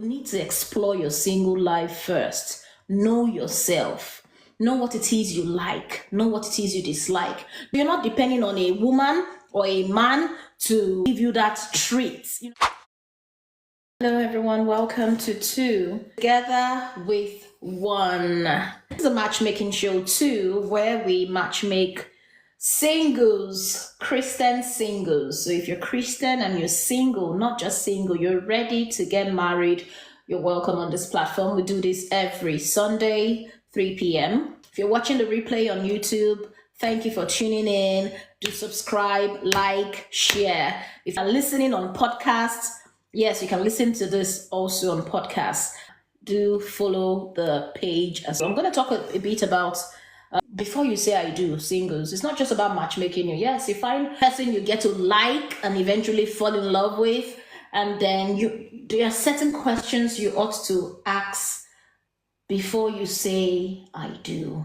You need to explore your single life first. Know yourself. Know what it is you like. Know what it is you dislike. You're not depending on a woman or a man to give you that treat. Hello everyone, welcome to Two Together with One. This is a matchmaking show too, where we matchmake singles, Christian singles. So if you're Christian and you're single, not just single, you're ready to get married, you're welcome on this platform. We do this every Sunday, 3 p.m. If you're watching the replay on YouTube, thank you for tuning in. Do subscribe, like, share. If you're listening on podcasts, yes, you can listen to this also on podcasts. Do follow the page. So I'm going to talk a bit about before you say I do, singles. It's not just about matchmaking you. Yes, you find a person you get to like and eventually fall in love with, and then there are certain questions you ought to ask before you say I do.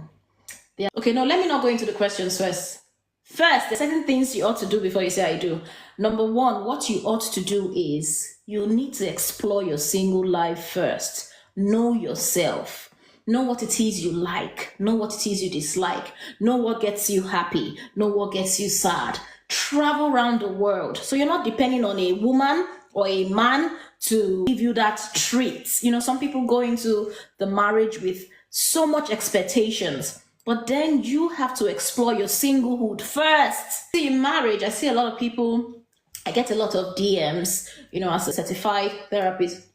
Okay, no, let me not go into the questions first. First, the certain things you ought to do before you say I do. Number one, what you ought to do is you need to explore your single life first. Know yourself. Know what it is you like. Know what it is you dislike. Know what gets you happy. Know what gets you sad. Travel around the world. So you're not depending on a woman or a man to give you that treat. Some people go into the marriage with so much expectations. But then you have to explore your singlehood first. See, in marriage, I see a lot of people, I get a lot of DMs, as a certified therapist.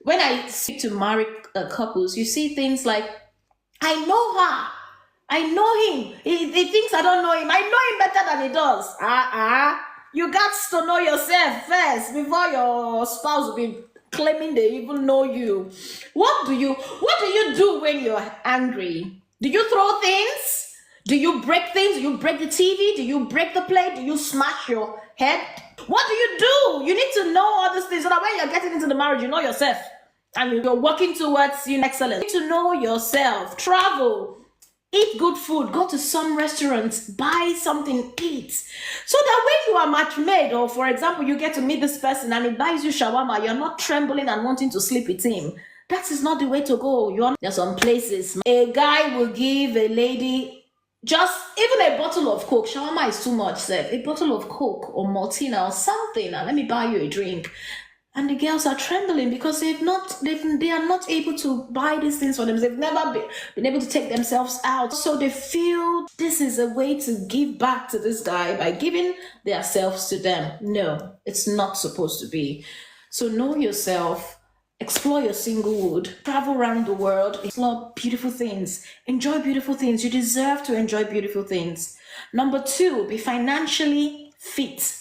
When I speak to married couples, you see things like, I know her, I know him. He thinks I don't know him. I know him better than he does. You got to know yourself first before your spouse will be claiming they even know you. What do you do when you're angry? Do you throw things? Do you break things? Do you break the TV? Do you break the plate? Do you smash your head? What do? You need to know all these things so that when you're getting into the marriage, you know yourself. And you're working towards excellence. You need to know yourself. Travel. Eat good food. Go to some restaurants. Buy something, eat. So that when you are match made, or for example, you get to meet this person and he buys you shawarma, you're not trembling and wanting to sleep with him. That is not the way to go. There's some places a guy will give a lady just even a bottle of Coke. Shawarma is too much, said. A bottle of Coke or Martina or something. And let me buy you a drink. And the girls are trembling because they are not able to buy these things for them. They've never been able to take themselves out. So they feel this is a way to give back to this guy by giving themselves to them. No, it's not supposed to be. So know yourself. Explore your singlehood, travel around the world, explore beautiful things, enjoy beautiful things. You deserve to enjoy beautiful things. Number two, be financially fit.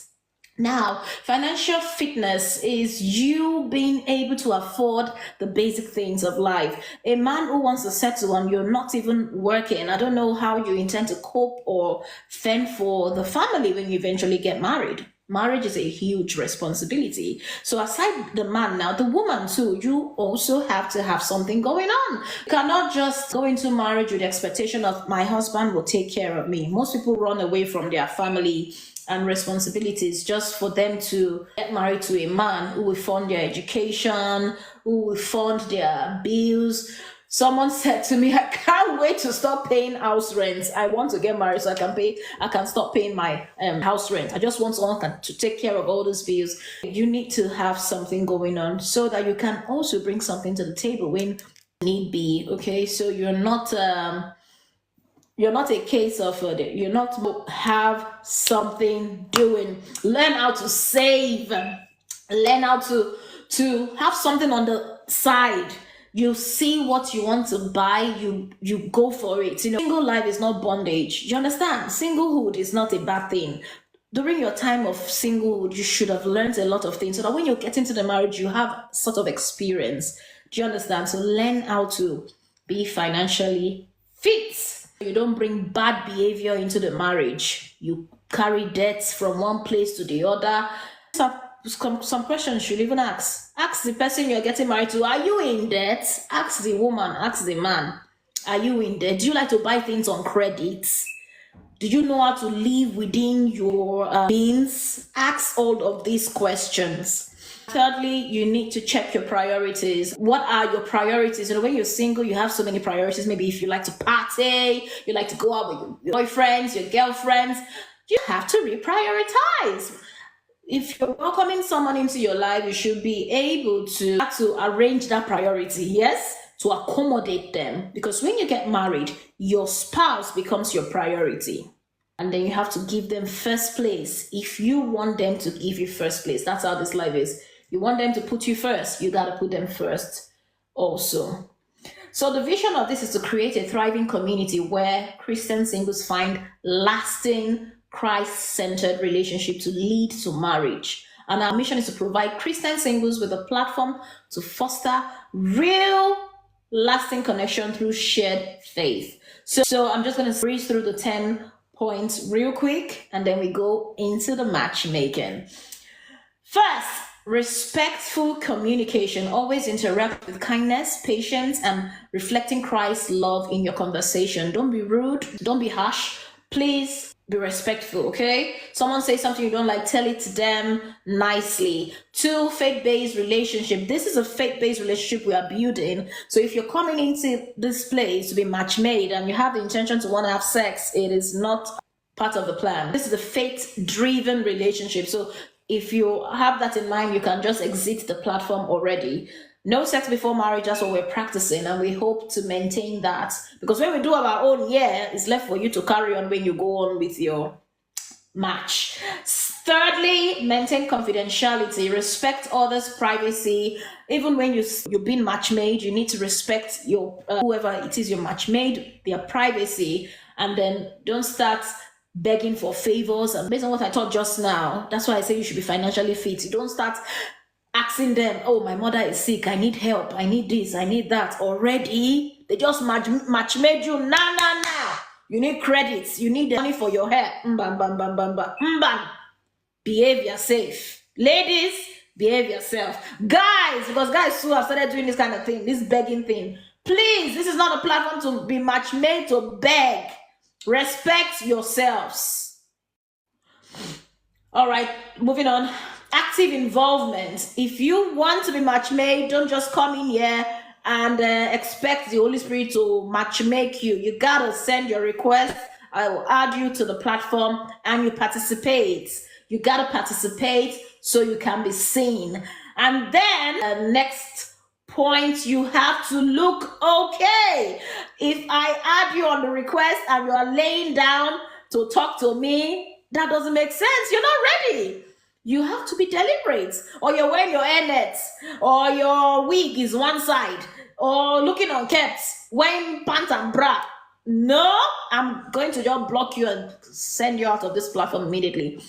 Now, financial fitness is you being able to afford the basic things of life. A man who wants to settle and you're not even working, I don't know how you intend to cope or fend for the family when you eventually get married. Marriage is a huge responsibility. So aside the man now, the woman too, you also have to have something going on. You cannot just go into marriage with the expectation of my husband will take care of me. Most people run away from their family and responsibilities just for them to get married to a man who will fund their education, who will fund their bills. Someone said to me, I can't wait to stop paying house rent. I want to get married so I can stop paying my house rent. I just want someone to take care of all those bills. You need to have something going on so that you can also bring something to the table when need be. Okay, so you're not a case of you're not have something doing. Learn how to save. Learn how to have something on the side. You see what you want to buy, you go for it. Single life is not bondage. You understand? Singlehood is not a bad thing. During your time of singlehood, you should have learned a lot of things so that when you get into the marriage, you have sort of experience. Do you understand? So learn how to be financially fit. You don't bring bad behavior into the marriage. You carry debts from one place to the other. Some questions you should even ask. Ask the person you're getting married to, are you in debt? Ask the woman, ask the man, are you in debt? Do you like to buy things on credit? Do you know how to live within your means? Ask all of these questions. Thirdly, you need to check your priorities. What are your priorities? When you're single, you have so many priorities. Maybe if you like to party, you like to go out with your boyfriends, your girlfriends, you have to reprioritize. If you're welcoming someone into your life, you should be able to arrange that priority, yes, to accommodate them. Because when you get married, your spouse becomes your priority. And then you have to give them first place. If you want them to give you first place, that's how this life is. You want them to put you first, you got to put them first also. So the vision of this is to create a thriving community where Christian singles find lasting Christ-centered relationship to lead to marriage. And our mission is to provide Christian singles with a platform to foster real lasting connection through shared faith. So I'm just going to breeze through the 10 points real quick, and then we go into the matchmaking. First, respectful communication. Always interact with kindness, patience, and reflecting Christ's love in your conversation. Don't be rude, don't be harsh. Please be respectful, okay? Someone says something you don't like, tell it to them nicely. 2, faith-based relationship. This is a faith-based relationship we are building. So if you're coming into this place to be match-made and you have the intention to want to have sex, it is not part of the plan. This is a faith-driven relationship. So if you have that in mind, you can just exit the platform already. No sex before marriage, that's what we're practicing, and we hope to maintain that. Because when we do our own, it's left for you to carry on when you go on with your match. Thirdly, maintain confidentiality. Respect others' privacy. Even when you've been match-made, you need to respect your whoever it is you're match-made, their privacy, and then don't start begging for favors. And based on what I taught just now, that's why I say you should be financially fit. You don't start asking them, oh, my mother is sick, I need help, I need this, I need that. Already, they just match made you. Nah. You need credits, you need the money for your hair. Behave yourself. Ladies, behave yourself. Guys, because guys too have started doing this kind of thing, this begging thing. Please, this is not a platform to be match made to beg. Respect yourselves. All right, moving on. Active involvement. If you want to be match-made, don't just come in here and expect the Holy Spirit to match-make you. You gotta send your request. I will add you to the platform and you participate. You gotta participate so you can be seen. And then next point, you have to look okay. If I add you on the request and you are laying down to talk to me, that doesn't make sense. You're not ready. You have to be deliberate, or you're wearing your hairnets, or your wig is one side, or looking unkempt, wearing pants and bra. No, I'm going to just block you and send you out of this platform immediately.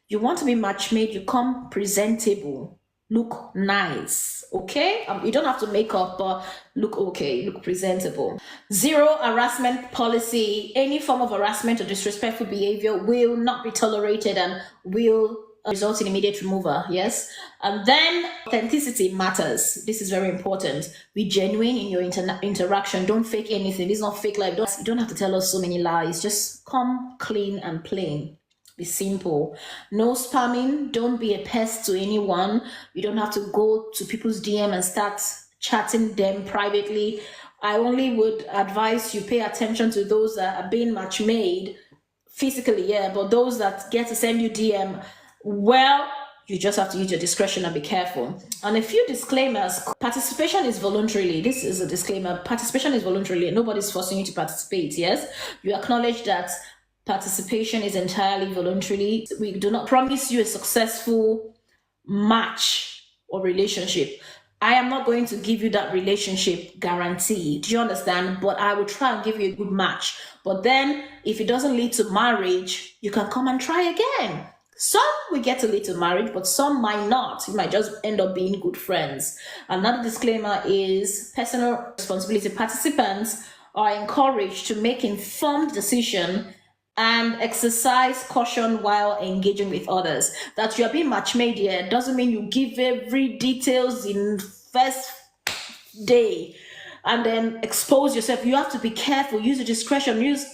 You want to be match-made, you come presentable, look nice, okay? You don't have to make up, but look okay, look presentable. 0 harassment policy. Any form of harassment or disrespectful behavior will not be tolerated and will result in immediate removal. Yes. And then authenticity matters. This is very important. Be genuine in your interaction. Don't fake anything. This is not fake life. You don't have to tell us so many lies. Just come clean and plain. Be simple. No spamming. Don't be a pest to anyone. You don't have to go to people's DM and start chatting them privately. I only would advise you pay attention to those that are being match made physically, but those that get to send you DM, well, you just have to use your discretion and be careful. And a few disclaimers. Participation is voluntarily. This is a disclaimer. Participation is voluntarily. Nobody's forcing you to participate, yes? You acknowledge that participation is entirely voluntarily. We do not promise you a successful match or relationship. I am not going to give you that relationship guarantee. Do you understand? But I will try and give you a good match. But then, if it doesn't lead to marriage, you can come and try again. Some will get to lead to marriage, but some might not. You might just end up being good friends. Another disclaimer is personal responsibility. Participants are encouraged to make informed decisions and exercise caution while engaging with others. That you are being match-made here doesn't mean you give every details in first day and then expose yourself. You have to be careful, use your discretion, use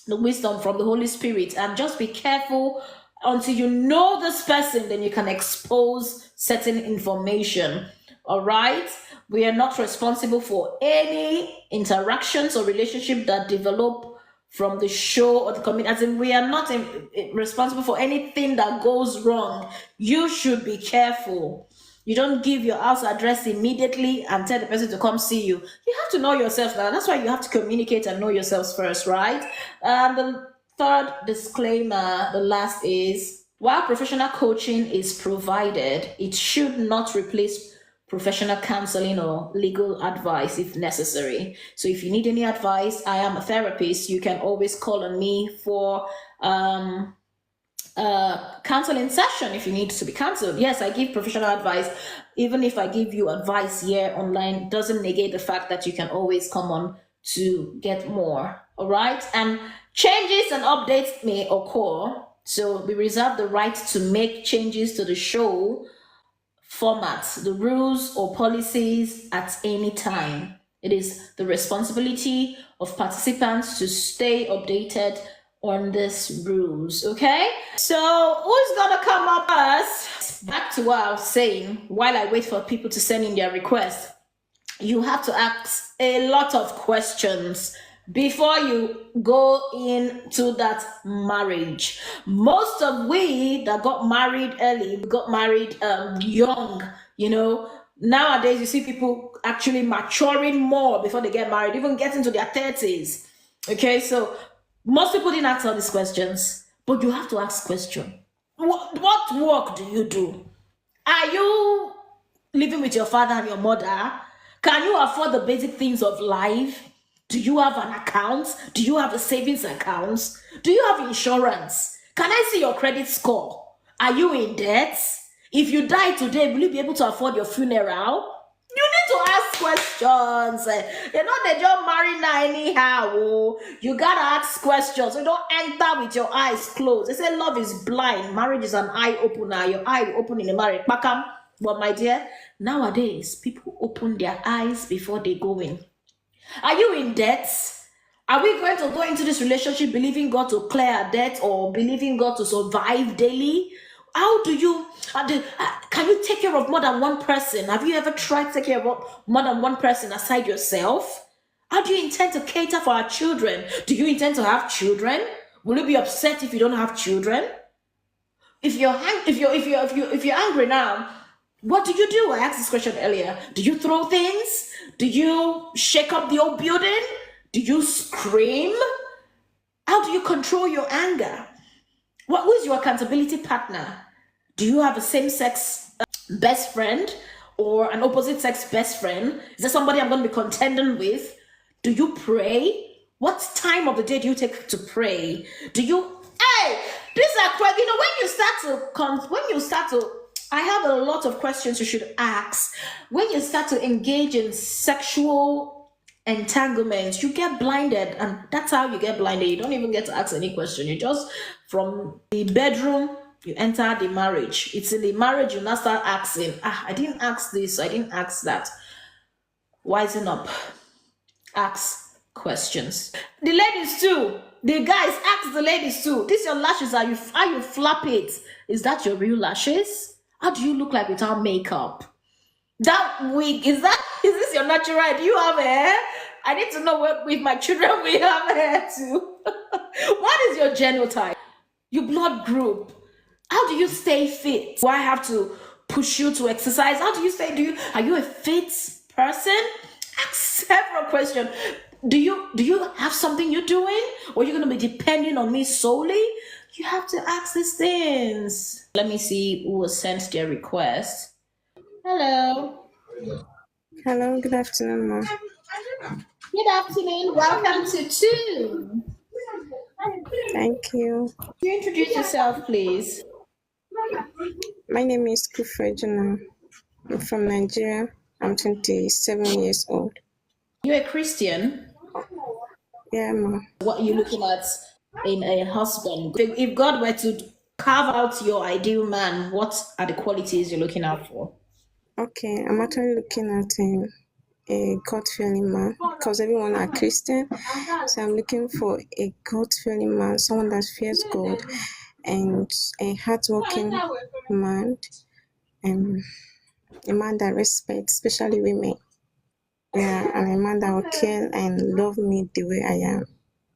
the wisdom from the Holy Spirit, and just be careful Until you know this person, then you can expose certain information. All right? We are not responsible for any interactions or relationship that develop from the show or the community. As in, we are not responsible for anything that goes wrong. You should be careful. You don't give your house address immediately and tell the person to come see you. You have to know yourself now. That's why you have to communicate and know yourselves first, right? The third disclaimer, the last is, while professional coaching is provided, it should not replace professional counseling or legal advice if necessary. So if you need any advice, I am a therapist. You can always call on me for counseling session if you need to be counseled. Yes, I give professional advice. Even if I give you advice here online, doesn't negate the fact that you can always come on to get more. All right. And changes and updates may occur. So we reserve the right to make changes to the show formats, the rules or policies at any time. It is the responsibility of participants to stay updated on these rules, okay? So who's gonna come up first? Back to what I was saying, while I wait for people to send in their requests, you have to ask a lot of questions before you go into that marriage. Most of we that got married early, got married young, nowadays you see people actually maturing more before they get married, even getting to their 30s. Okay, so most people didn't ask all these questions, but you have to ask questions. What work do you do? Are you living with your father and your mother? Can you afford the basic things of life? Do you have an account? Do you have a savings account? Do you have insurance? Can I see your credit score? Are you in debt? If you die today, will you be able to afford your funeral? You need to ask questions. You're not the job married now anyhow. You gotta ask questions. You don't enter with your eyes closed. They say love is blind. Marriage is an eye opener. Your eye will open in a marriage. Bakam. But my dear, nowadays people open their eyes before they go in. Are you in debt? Are we going to go into this relationship believing God to clear our debt or believing God to survive daily? How do you, can you take care of more than one person? Have you ever tried to take care of more than one person aside yourself? How do you intend to cater for our children? Do you intend to have children? Will you be upset if you don't have children? If you're angry now, what do you do? I asked this question earlier. Do you throw things? Do you shake up the old building? Do you scream? How do you control your anger? Who is your accountability partner? Do you have a same-sex best friend or an opposite-sex best friend? Is there somebody I'm going to be contending with? Do you pray? What time of the day do you take to pray? Do you? Hey, these are questions. When you start to, I have a lot of questions you should ask. When you start to engage in sexual entanglement, you get blinded, and that's how you get blinded. You don't even get to ask any question. You just, from the bedroom, you enter the marriage. It's in the marriage you now start asking, I didn't ask this, I didn't ask that. Wisen up. Ask questions. The ladies too. The guys, ask the ladies too. This your lashes, how you flap it? Is that your real lashes? How do you look like without makeup? That wig, is this your natural hair? Do you have hair? I need to know what with my children we have hair too. What is your genotype? Your blood group? How do you stay fit? Do I have to push you to exercise? How do you stay? Are you a fit person? Ask several questions. Do you have something you're doing? Or you're gonna be depending on me solely? You have to ask these things. Let me see who was sent their request. Hello. Hello, good afternoon, ma'am. Good afternoon. Welcome to Two. Thank you. Can you introduce yourself, please? My name is Kufrejuna. I'm from Nigeria. I'm 27 years old. You're a Christian. Yeah, ma'am. What are you looking at in a husband? If God were to carve out your ideal man, what are the qualities you're looking out for? Okay, I'm actually looking at a God-fearing man because everyone are Christian. So I'm looking for a God-fearing man, someone that fears God and a hardworking man, um, a man that respects, especially women. Yeah, and a man that will care and love me the way I am.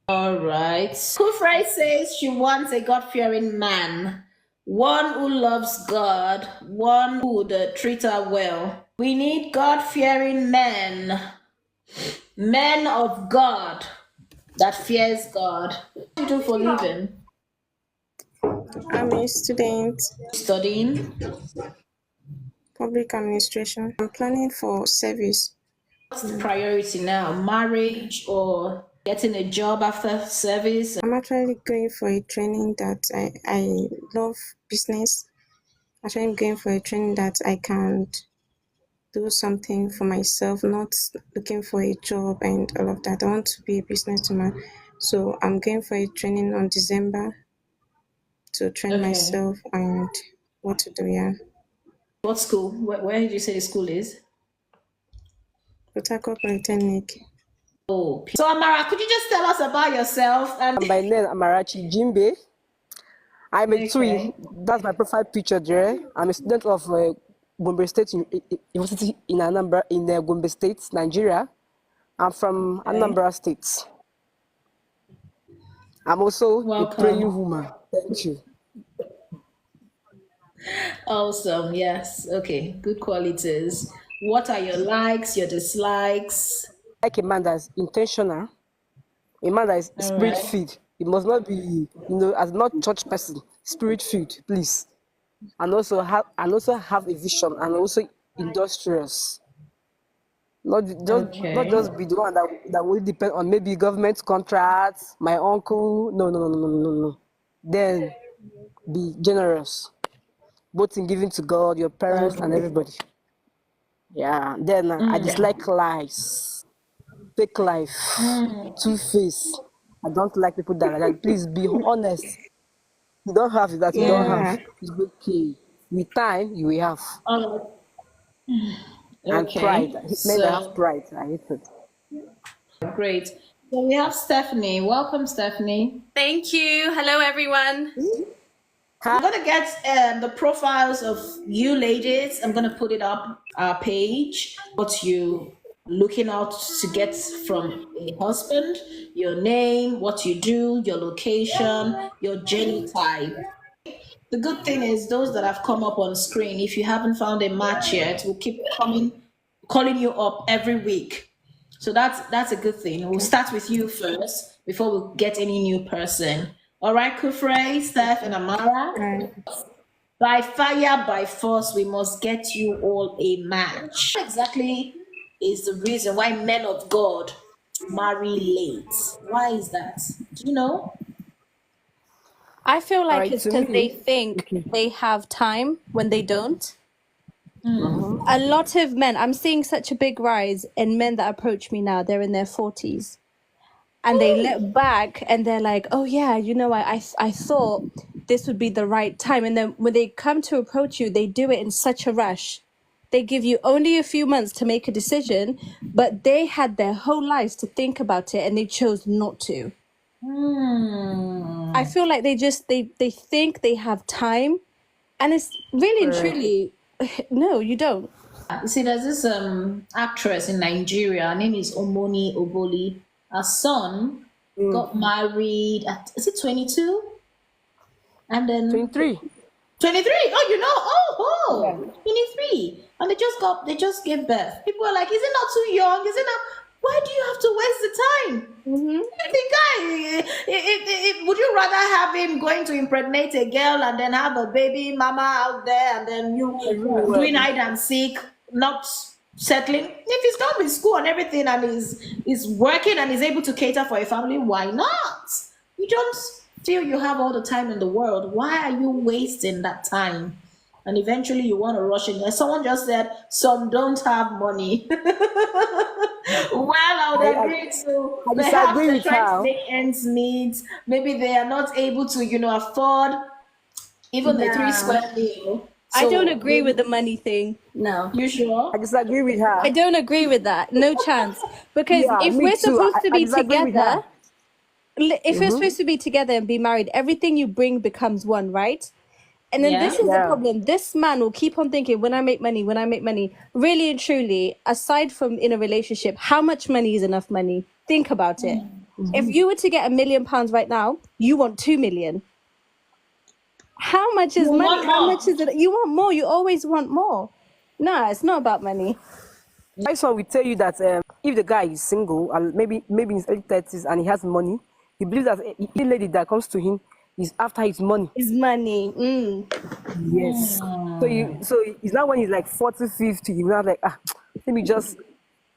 All right. Kufrai says she wants a God-fearing man, one who loves God, one who would treat her well. We need God-fearing men, men of God that fears God. What do you do for a living? I'm a student, Studying. public administration. I'm planning for service. What's the priority now? Marriage or getting a job after service? I'm actually going for a training that I love business. Actually, I'm going for a training that I can do something for myself, not looking for a job and all of that. I want to be a businesswoman. So I'm going for a training on December to train Okay. myself and what to do, yeah. What school? Where did you say the school is? Port Harcourt Polytechnic. Oh, so Amara, could you just tell us about yourself? And I'm by name Amarachi Jimbe. I'm a okay, Tui. That's my profile picture there. I'm a student of Gombe State University in Anambra, in Gombe State, Nigeria. I'm from okay. Anambra State. I'm also a praying Welcome. woman. Thank you. Awesome. Yes. Okay. Good qualities. What are your likes, your dislikes? Like a man that's intentional, a man that is All spirit right. filled. It must not be, as not church person, spirit filled, please. And also have a vision and also industrious. Not just Okay. be the one that will depend on maybe government contracts, my uncle. No, no, no, no, no, no, no. Then be generous, both in giving to God, your parents, and Okay. everybody. Yeah. Then I dislike lies, fake life, two face. I don't like people that are like that. Please be honest. You don't have that. You don't have. Yeah, It's okay. With time, you will have. Oh, And pride. okay. Men that have So pride, I hate it. great. So we have Stephanie. Welcome, Stephanie. Thank you. Hello, everyone. I'm gonna get the profiles of you ladies. I'm gonna put it up our page. What you looking out to get from a husband, your name, what you do, your location, your journey type. The good thing is those that have come up on screen, if you haven't found a match yet, we'll keep calling you up every week. So that's a good thing. We'll start with you first before we get any new person. All right, Kufre, Steph, and Amara. right. By fire, by force, we must get you all a match. What exactly is the reason why men of God marry late? Why is that? Do you know? I feel All like right, it's to because they me, think okay. they have time when they don't. Uh-huh. A lot of men, I'm seeing such a big rise in men that approach me now. They're in their 40s and they look back and they're like, oh, yeah, I thought this would be the right time. And then when they come to approach you, they do it in such a rush. They give you only a few months to make a decision, but they had their whole lives to think about it and they chose not to. Hmm. I feel like they think they have time, and it's really and Correct. truly no, you don't. You see, there's this actress in Nigeria. Her name is Omoni Oboli. Her son got married at, is it 22? And then 23. 23. Oh, you know, Yeah. 23. And they just gave birth. People are like, is it not too young? Is it not? Why do you have to waste the time? The guy, would you rather have him going to impregnate a girl and then have a baby mama out there and then you doing Everywhere. hide and seek, not settling? If he's done with school and everything and is working and is able to cater for a family, why not? You don't feel you have all the time in the world. Why are you wasting that time? And eventually you want to rush in. Like someone just said, some don't have money. Well, I I, would I, agree to I perhaps disagree they're with trying to her. make ends meet. Maybe they are not able to, afford even a three Nah, square meal. I don't So agree with they, the money thing. No, you sure? I disagree with I her. don't agree with that. No chance. Because Yeah, if me we're too. supposed to I be disagree with together, her. if you're supposed to be together and be married, everything you bring becomes one, right? And then this Yeah. is the Yeah. problem. This man will keep on thinking, when I make money, when I make money. Really and truly, aside from in a relationship, how much money is enough money? Think about it. If you were to get £1,000,000 right now, you want 2 million. How much is You money? want How more. much is it? You want more. You always want more. No, it's not about money. My son will tell you that if the guy is single and maybe in his early 30s and he has money, he believes that any lady that comes to him is after his money. It's money. Yes. So it's not when he's like 40, 50, he's not like, let me just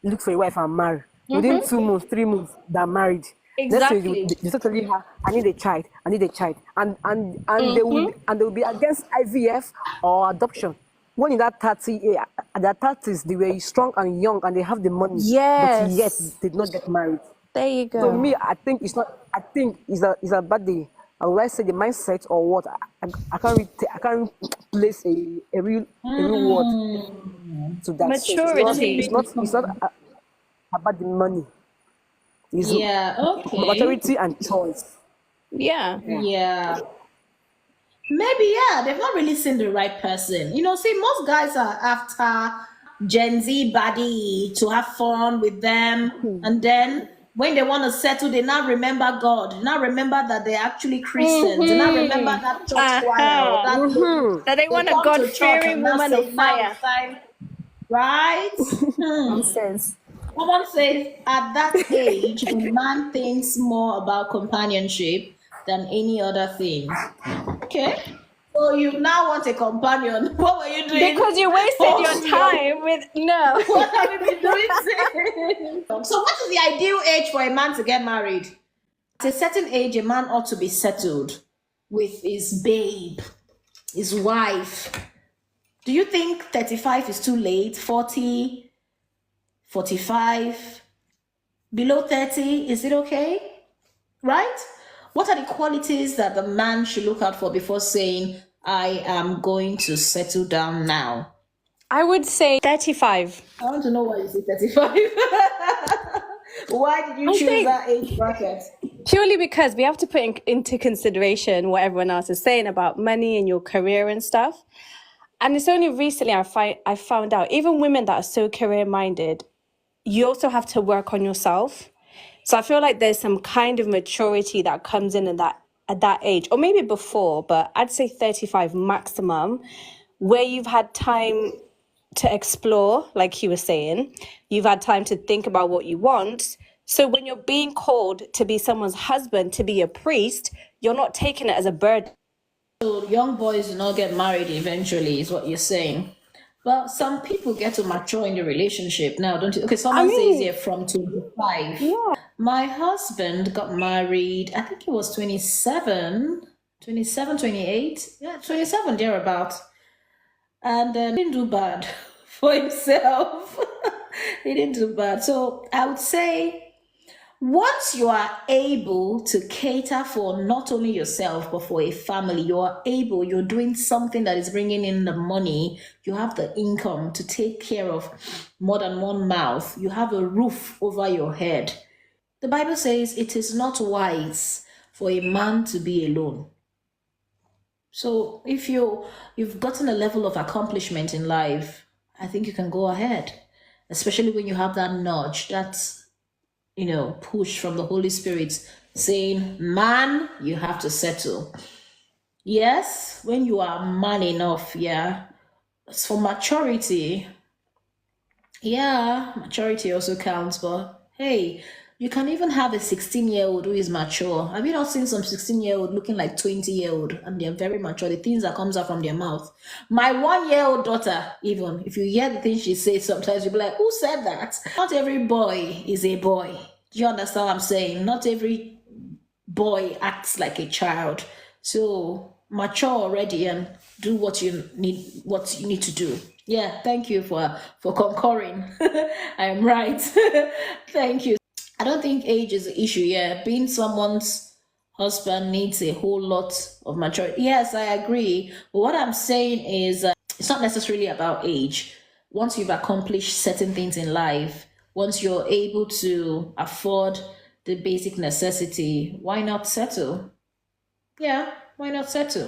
look for a wife and marry. Within 2 months, 3 months, they're married. Next thing Exactly. they start telling her, I need a child, I need a child. And they will be against IVF or adoption. When in that 30, at their 30s, they were strong and young and they have the money, but yet Yes. did not get married. There you So go. me, I think it's not. I think it's a bad day. I would like to say the mindset or what. I can't I can't place a real word to that. So Maturity. it's not about the money. It's Yeah, okay. maturity and choice. Yeah. Yeah. Maybe, yeah, they've not really seen the right person. See, most guys are after Gen Z body to have fun with them. And then when they want to settle, they now remember God. They now remember that they're actually Christians. They now remember that church choir or that lady. That they They want a come to church God-fearing and now woman say, of now fire. it's time, right? Nonsense. Someone says at that age, a man thinks more about companionship than any other thing. Okay. So you now want a companion. What were you doing? Because you wasted your Post time with no. What have you been doing since? So what is the ideal age for a man to get married? At a certain age, a man ought to be settled with his babe, his wife. Do you think 35 is too late? 40, 45, below 30, is it okay? Right? What are the qualities that the man should look out for before saying, I am going to settle down now? I would say 35. I want to know why you say 35. Why did you choose that age bracket? Purely because we have to put into consideration what everyone else is saying about money and your career and stuff. And it's only recently I found out, even women that are so career-minded, you also have to work on yourself. So I feel like there's some kind of maturity that comes in at that age, or maybe before, but I'd say 35 maximum, where you've had time to explore, like you were saying. You've had time to think about what you want. So when you're being called to be someone's husband, to be a priest, you're not taking it as a burden. So young boys do not get married eventually, is what you're saying. Well, some people get to mature in the relationship now, don't you? Okay, someone says here from 25. Yeah. My husband got married, I think he was 27, 28. Yeah, 27, thereabout. And he didn't do bad for himself. He didn't do bad. So I would say, once you are able to cater for not only yourself, but for a family, you're doing something that is bringing in the money, you have the income to take care of more than one mouth, you have a roof over your head. The Bible says it is not wise for a man to be alone. So if you've gotten a level of accomplishment in life, I think you can go ahead, especially when you have that nudge, that's push from the Holy Spirit saying, man, you have to settle. Yes, when you are man enough, yeah. As for maturity, yeah, maturity also counts, but hey, you can even have a 16-year-old who is mature. Have you not seen some 16-year-old looking like 20-year-old and they're very mature, the things that comes out from their mouth? My 1-year-old daughter, even, if you hear the things she says, sometimes you'll be like, who said that? Not every boy is a boy. Do you understand what I'm saying? Not every boy acts like a child. So mature already and do what you need to do. Yeah, thank you for concurring. I am right. Thank you. I don't think age is the issue. Yeah, being someone's husband needs a whole lot of maturity. Yes, I agree. But what I'm saying is it's not necessarily about age. Once you've accomplished certain things in life, once you're able to afford the basic necessity, why not settle? Yeah, why not settle?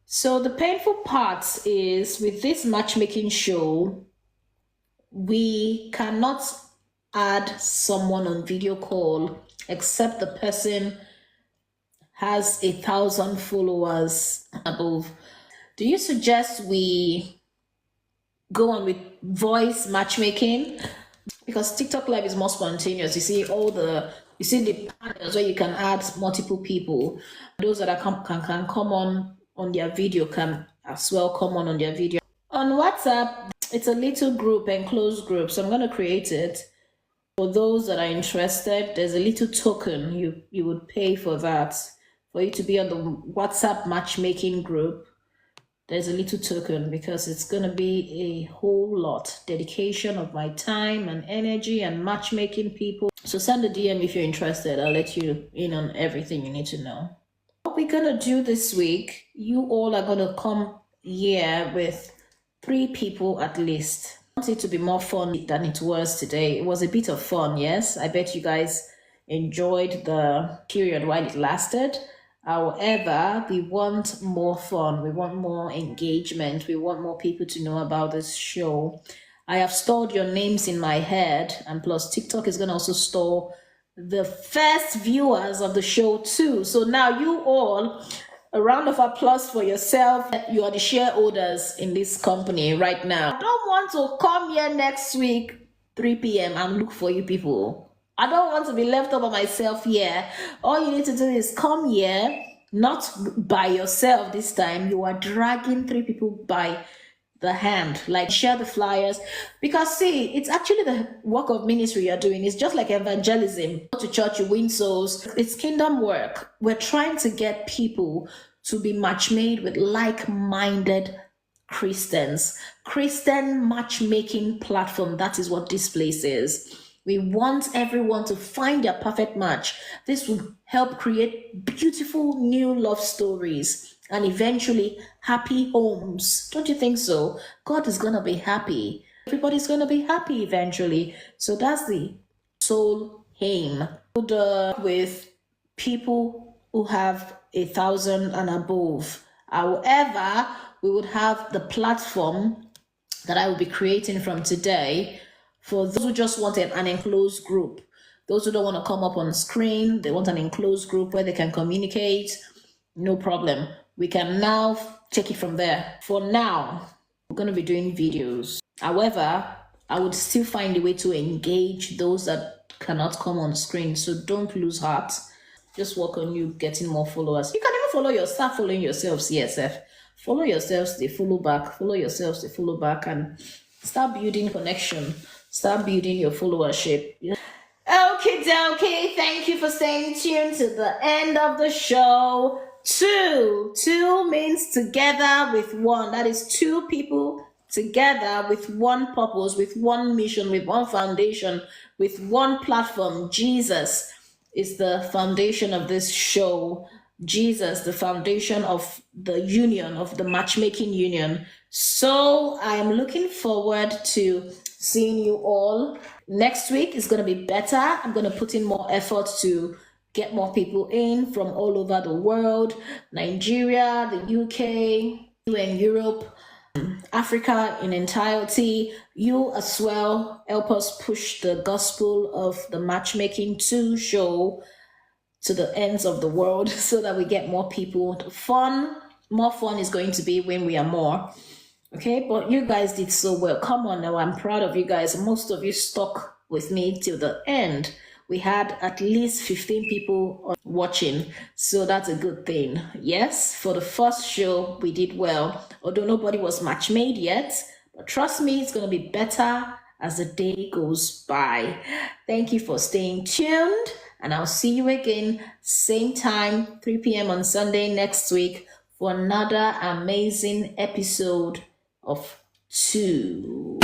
So the painful part is with this matchmaking show, we cannot add someone on video call except the person has 1,000 followers above. Do you suggest we go on with voice matchmaking? Because TikTok Live is more spontaneous. You see the panels where you can add multiple people. Those that can come on their video can as well come on their video. On WhatsApp, it's a little group, enclosed group. So I'm going to create it. For those that are interested, there's a little token. You would pay for that. For you to be on the WhatsApp matchmaking group, there's a little token because it's going to be a whole lot. Dedication of my time and energy and matchmaking people. So send a DM if you're interested. I'll let you in on everything you need to know. What we're going to do this week, you all are going to come here with 3 people at least. I want it to be more fun than it was today. It was a bit of fun, yes. I bet you guys enjoyed the period while it lasted. However, we want more fun. We want more engagement. We want more people to know about this show. I have stored your names in my head, and plus TikTok is going to also store the first viewers of the show too. So now you all, a round of applause for yourself. You are the shareholders in this company right now. I don't want to come here next week, 3 p.m. and look for you people. I don't want to be left all by myself here. All you need to do is come here, not by yourself this time. You are dragging 3 people by the hand, like share the flyers. Because see, it's actually the work of ministry you're doing. It's just like evangelism. Go to church, you win souls. It's kingdom work. We're trying to get people to be match-made with like-minded Christians. Christian matchmaking platform. That is what this place is. We want everyone to find their perfect match. This will help create beautiful new love stories and eventually happy homes. Don't you think so? God is going to be happy. Everybody's going to be happy eventually. So that's the sole aim. With people who have 1,000 and above. However, we would have the platform that I will be creating from today for those who just want an enclosed group. Those who don't want to come up on screen, they want an enclosed group where they can communicate, no problem. We can now take it from there. For now, we're going to be doing videos. However, I would still find a way to engage those that cannot come on screen. So don't lose heart. Just work on you getting more followers. You can even start following yourselves, CSF. Follow yourselves, they follow back. Follow yourselves, they follow back. And start building connection. Start building your followership. Okay, dokie. Thank you for staying tuned to the end of the show. Two means together with one. That is 2 people together with one purpose, with one mission, with one foundation, with one platform. Jesus is the foundation of this show. Jesus, the foundation of the union, of the matchmaking union. So I am looking forward to seeing you all. Next week is going to be better. I'm going to put in more effort to get more people in from all over the world. Nigeria, the UK, and Europe, Africa in entirety. You as well help us push the gospel of the Matchmaking 2 show to the ends of the world so that we get more people. More fun is going to be when we are more. Okay, but you guys did so well. Come on now, I'm proud of you guys. Most of you stuck with me till the end. We had at least 15 people watching, so that's a good thing. Yes, for the first show, we did well, although nobody was match made yet. But trust me, it's going to be better as the day goes by. Thank you for staying tuned, and I'll see you again, same time, 3 p.m. on Sunday next week for another amazing episode of 2.